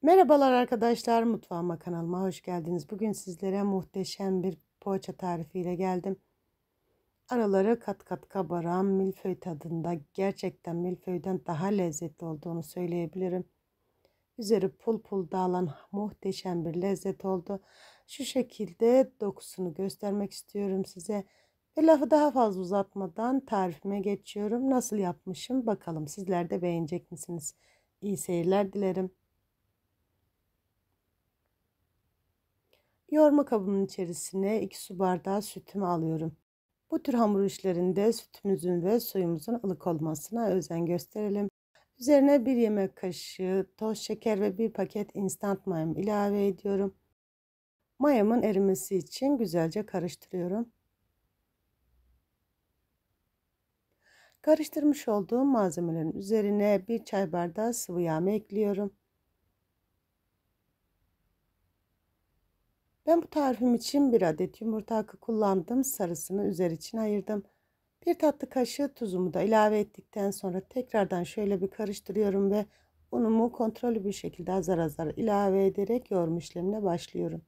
Merhabalar arkadaşlar, mutfağıma kanalıma hoş geldiniz. Bugün sizlere muhteşem bir poğaça tarifiyle geldim. Araları kat kat kabaran milföy tadında, gerçekten milföyden daha lezzetli olduğunu söyleyebilirim. Üzeri pul pul dağılan muhteşem bir lezzet oldu. Şu şekilde dokusunu göstermek istiyorum size. Ve lafı daha fazla uzatmadan tarifime geçiyorum. Nasıl yapmışım bakalım, sizler de beğenecek misiniz? İyi seyirler dilerim. Yoğurma kabının içerisine 2 su bardağı sütümü alıyorum. Bu tür hamur işlerinde sütümüzün ve suyumuzun ılık olmasına özen gösterelim. Üzerine 1 yemek kaşığı toz şeker ve 1 paket instant mayamı ilave ediyorum. Mayamın erimesi için güzelce karıştırıyorum. Karıştırmış olduğum malzemelerin üzerine 1 çay bardağı sıvı yağ ekliyorum. Ben bu tarifim için 1 adet yumurta akı kullandım. Sarısını üzeri için ayırdım. 1 tatlı kaşığı tuzumu da ilave ettikten sonra tekrardan şöyle bir karıştırıyorum ve unumu kontrollü bir şekilde azar azar ilave ederek yoğurma işlemine başlıyorum.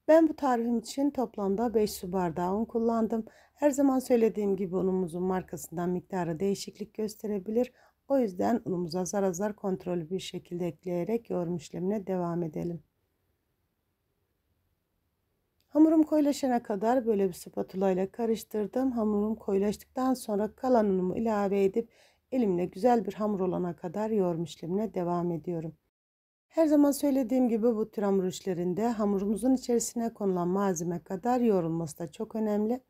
Ben bu tarifim için toplamda 5 su bardağı un kullandım. Her zaman söylediğim gibi unumuzun markasından miktarı değişiklik gösterebilir. O yüzden unumuzu azar azar kontrollü bir şekilde ekleyerek yoğurma işlemine devam edelim. Hamurum koyulaşana kadar böyle bir spatula ile karıştırdım. Hamurum koyulaştıktan sonra kalan unumu ilave edip elimle güzel bir hamur olana kadar yoğurma işlemine devam ediyorum. Her zaman söylediğim gibi bu tür hamur işlerinde hamurumuzun içerisine konulan malzeme kadar yoğrulması da çok önemli.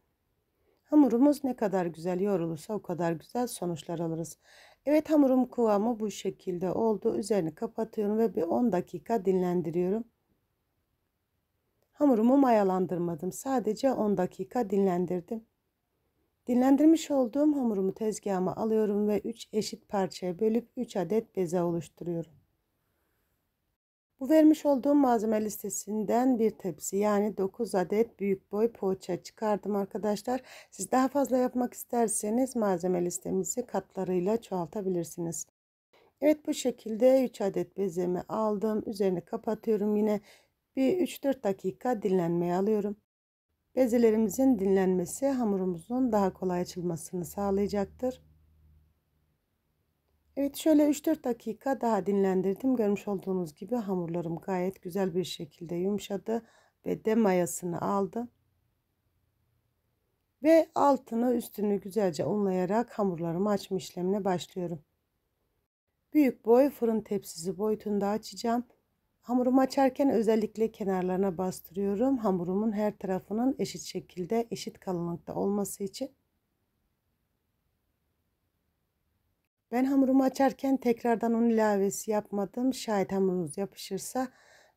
Hamurumuz ne kadar güzel yoğrulursa o kadar güzel sonuçlar alırız. Evet, hamurum kıvamı bu şekilde oldu. Üzerini kapatıyorum ve bir 10 dakika dinlendiriyorum. Hamurumu mayalandırmadım. Sadece 10 dakika dinlendirdim. Dinlendirmiş olduğum hamurumu tezgahıma alıyorum ve 3 eşit parçaya bölüp 3 adet beze oluşturuyorum. Bu vermiş olduğum malzeme listesinden bir tepsi, yani 9 adet büyük boy poğaça çıkardım arkadaşlar. Siz daha fazla yapmak isterseniz malzeme listemizi katlarıyla çoğaltabilirsiniz. Evet, bu şekilde 3 adet bezemi aldım. Üzerini kapatıyorum. Yine bir 3-4 dakika dinlenmeye alıyorum. Bezelerimizin dinlenmesi hamurumuzun daha kolay açılmasını sağlayacaktır. Evet, şöyle 3-4 dakika daha dinlendirdim. Görmüş olduğunuz gibi hamurlarım gayet güzel bir şekilde yumuşadı ve de mayasını aldı. Ve altını üstünü güzelce unlayarak hamurlarımı açma işlemine başlıyorum. Büyük boy fırın tepsisi boyutunda açacağım. Hamurumu açarken özellikle kenarlarına bastırıyorum. Hamurumun her tarafının eşit şekilde, eşit kalınlıkta olması için. Ben hamurumu açarken tekrardan un ilavesi yapmadım. Şayet hamurunuz yapışırsa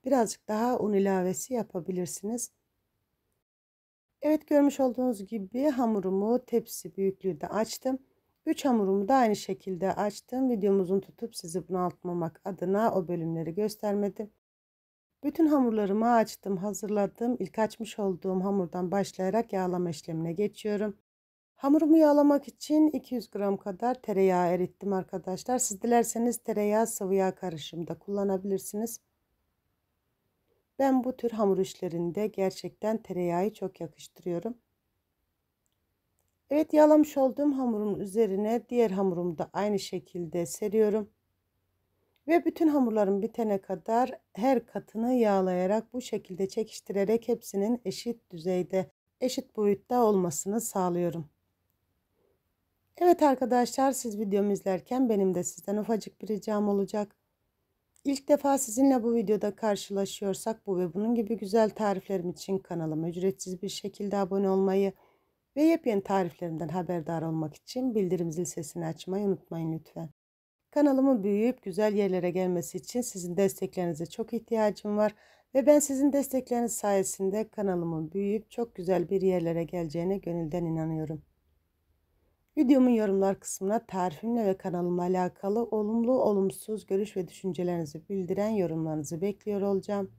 birazcık daha un ilavesi yapabilirsiniz. Evet, görmüş olduğunuz gibi hamurumu tepsi büyüklüğünde açtım. 3 hamurumu da aynı şekilde açtım. Videomuzun tutup sizi bunaltmamak adına o bölümleri göstermedim. Bütün hamurlarımı açtım, hazırladım. İlk açmış olduğum hamurdan başlayarak yağlama işlemine geçiyorum. Hamurumu yağlamak için 200 gram kadar tereyağı erittim arkadaşlar. Siz dilerseniz tereyağı sıvı yağ karışımı da kullanabilirsiniz. Ben bu tür hamur işlerinde gerçekten tereyağı çok yakıştırıyorum. Evet, yağlamış olduğum hamurun üzerine diğer hamurumu da aynı şekilde seriyorum. Ve bütün hamurlarım bitene kadar her katını yağlayarak bu şekilde çekiştirerek hepsinin eşit düzeyde, eşit boyutta olmasını sağlıyorum. Evet arkadaşlar, siz videomu izlerken benim de sizden ufacık bir ricam olacak. İlk defa sizinle bu videoda karşılaşıyorsak bu ve bunun gibi güzel tariflerim için kanalıma ücretsiz bir şekilde abone olmayı ve yepyeni tariflerimden haberdar olmak için bildirim zil sesini açmayı unutmayın lütfen. Kanalımın büyüyüp güzel yerlere gelmesi için sizin desteklerinize çok ihtiyacım var ve ben sizin destekleriniz sayesinde kanalımın büyüyüp çok güzel bir yerlere geleceğine gönülden inanıyorum. Videomun yorumlar kısmına tarifimle ve kanalımla alakalı olumlu olumsuz görüş ve düşüncelerinizi bildiren yorumlarınızı bekliyor olacağım.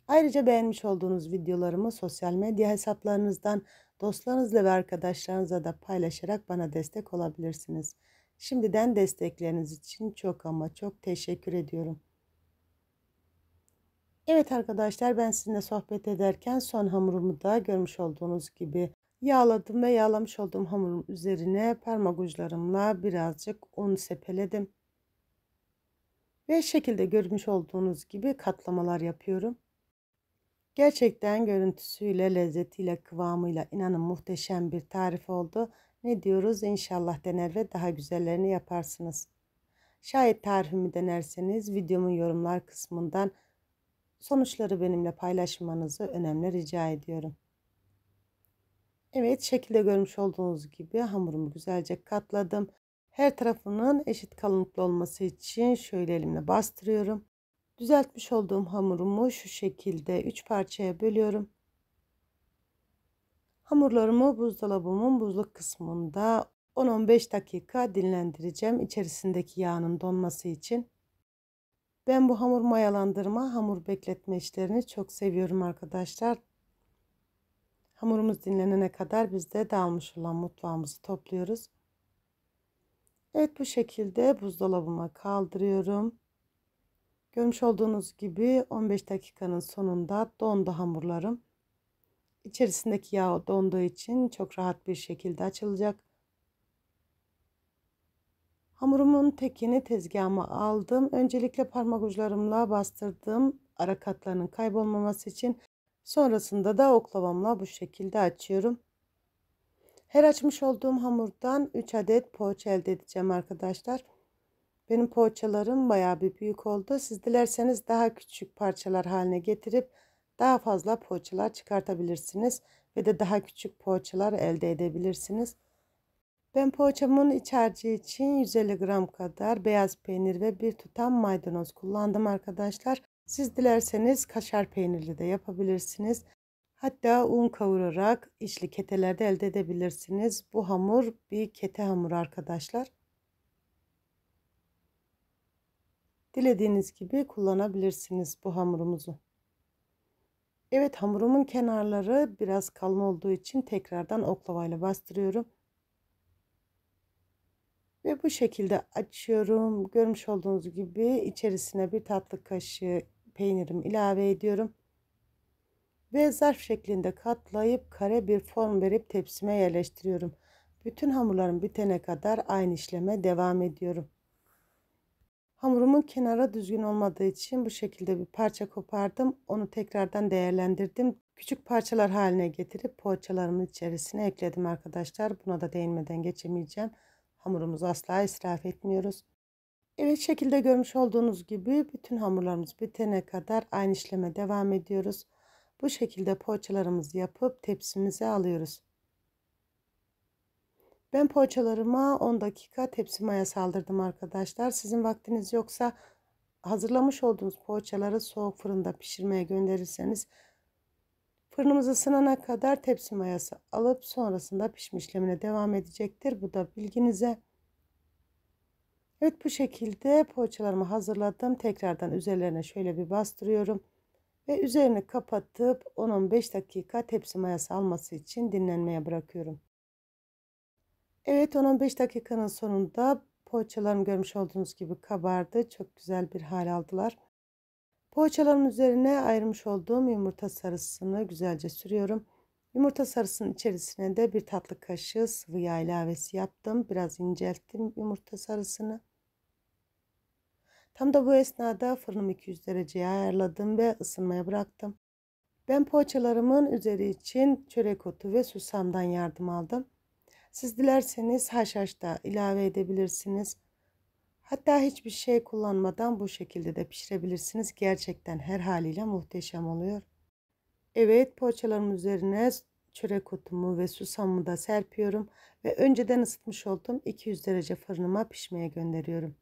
Ayrıca beğenmiş olduğunuz videolarımı sosyal medya hesaplarınızdan dostlarınızla ve arkadaşlarınızla da paylaşarak bana destek olabilirsiniz. Şimdiden destekleriniz için çok ama çok teşekkür ediyorum. Evet arkadaşlar, ben sizinle sohbet ederken son hamurumu da görmüş olduğunuz gibi yağladım ve yağlamış olduğum hamurun üzerine parmak uçlarımla birazcık un sepeledim. Ve şekilde görmüş olduğunuz gibi katlamalar yapıyorum. Gerçekten görüntüsüyle, lezzetiyle, kıvamıyla inanın muhteşem bir tarif oldu. Ne diyoruz? İnşallah dener ve daha güzellerini yaparsınız. Şayet tarifimi denerseniz videomun yorumlar kısmından sonuçları benimle paylaşmanızı önemli rica ediyorum. Evet, şekilde görmüş olduğunuz gibi hamurumu güzelce katladım. Her tarafının eşit kalınlıkta olması için şöyle elimle bastırıyorum. Düzeltmiş olduğum hamurumu şu şekilde 3 parçaya bölüyorum. Hamurlarımı buzdolabımın buzluk kısmında 10-15 dakika dinlendireceğim içerisindeki yağının donması için. Ben bu hamur mayalandırma, hamur bekletme işlerini çok seviyorum arkadaşlar. Hamurumuz dinlenene kadar biz de dağılmış olan mutfağımızı topluyoruz. Evet, bu şekilde buzdolabıma kaldırıyorum. Görmüş olduğunuz gibi 15 dakikanın sonunda dondu hamurlarım. İçerisindeki yağ donduğu için çok rahat bir şekilde açılacak. Hamurumun tekini tezgahıma aldım. Öncelikle parmak uçlarımla bastırdım ara katlarının kaybolmaması için. Sonrasında da oklavamla bu şekilde açıyorum. Her açmış olduğum hamurdan 3 adet poğaça elde edeceğim arkadaşlar. Benim poğaçalarım bayağı bir büyük oldu. Siz dilerseniz daha küçük parçalar haline getirip daha fazla poğaçalar çıkartabilirsiniz ve de daha küçük poğaçalar elde edebilirsiniz. Ben poğaçamın iç harcı için 150 gram kadar beyaz peynir ve bir tutam maydanoz kullandım arkadaşlar. Siz dilerseniz kaşar peynirli de yapabilirsiniz. Hatta un kavurarak içli keteler de elde edebilirsiniz. Bu hamur bir kete hamuru arkadaşlar. Dilediğiniz gibi kullanabilirsiniz bu hamurumuzu. Evet, hamurumun kenarları biraz kalın olduğu için tekrardan oklavayla bastırıyorum. Ve bu şekilde açıyorum. Görmüş olduğunuz gibi içerisine bir tatlı kaşığı peynirimi ilave ediyorum. Ve zarf şeklinde katlayıp kare bir form verip tepsime yerleştiriyorum. Bütün hamurlarım bitene kadar aynı işleme devam ediyorum. Hamurumun kenarı düzgün olmadığı için bu şekilde bir parça kopardım. Onu tekrardan değerlendirdim. Küçük parçalar haline getirip poğaçalarımın içerisine ekledim arkadaşlar. Buna da değinmeden geçemeyeceğim. Hamurumuzu asla israf etmiyoruz. Evet, şekilde görmüş olduğunuz gibi bütün hamurlarımız bitene kadar aynı işleme devam ediyoruz. Bu şekilde poğaçalarımızı yapıp tepsimize alıyoruz. Ben poğaçalarıma 10 dakika tepsi maya saldırdım arkadaşlar. Sizin vaktiniz yoksa hazırlamış olduğunuz poğaçaları soğuk fırında pişirmeye gönderirseniz fırınımız ısınana kadar tepsi mayası alıp sonrasında pişme işlemine devam edecektir. Bu da bilginize. Evet, bu şekilde poğaçalarımı hazırladım. Tekrardan üzerlerine şöyle bir bastırıyorum. Ve üzerini kapatıp 10-15 dakika tepsi mayası alması için dinlenmeye bırakıyorum. Evet, 10-15 dakikanın sonunda poğaçalarım görmüş olduğunuz gibi kabardı. Çok güzel bir hal aldılar. Poğaçaların üzerine ayırmış olduğum yumurta sarısını güzelce sürüyorum. Yumurta sarısının içerisine de bir tatlı kaşığı sıvı yağ ilavesi yaptım. Biraz incelttim yumurta sarısını. Tam da bu esnada fırınımı 200 dereceye ayarladım ve ısınmaya bıraktım. Ben poğaçalarımın üzeri için çörek otu ve susamdan yardım aldım. Siz dilerseniz haşhaş da ilave edebilirsiniz. Hatta hiçbir şey kullanmadan bu şekilde de pişirebilirsiniz. Gerçekten her haliyle muhteşem oluyor. Evet, poğaçalarımın üzerine çörek otumu ve susamımı da serpiyorum. Ve önceden ısıtmış olduğum 200 derece fırınıma pişmeye gönderiyorum.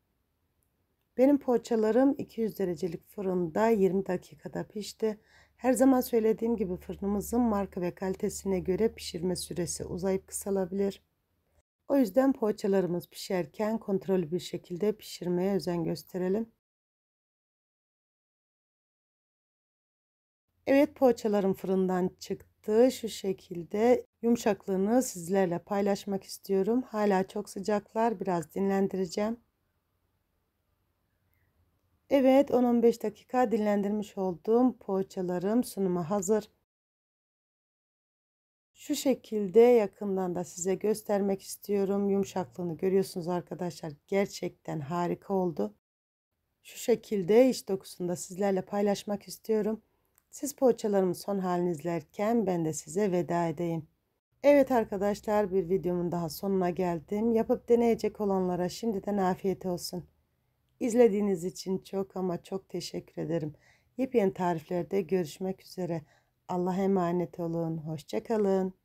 Benim poğaçalarım 200 derecelik fırında 20 dakikada pişti. Her zaman söylediğim gibi fırınımızın marka ve kalitesine göre pişirme süresi uzayıp kısalabilir. O yüzden poğaçalarımız pişerken kontrollü bir şekilde pişirmeye özen gösterelim. Evet, poğaçalarım fırından çıktı. çıktı. Şu şekilde yumuşaklığını sizlerle paylaşmak istiyorum. Hala çok sıcaklar. Biraz dinlendireceğim. Evet, 10-15 dakika dinlendirmiş olduğum poğaçalarım sunuma hazır. Şu şekilde yakından da size göstermek istiyorum. Yumuşaklığını görüyorsunuz arkadaşlar. Gerçekten harika oldu. Şu şekilde iç dokusunu da sizlerle paylaşmak istiyorum. Siz poğaçalarımın son halini izlerken ben de size veda edeyim. Evet arkadaşlar, bir videomun daha sonuna geldim. Yapıp deneyecek olanlara şimdiden afiyet olsun. İzlediğiniz için çok ama çok teşekkür ederim. Yepyeni tariflerde görüşmek üzere. Allah'a emanet olun. Hoşça kalın.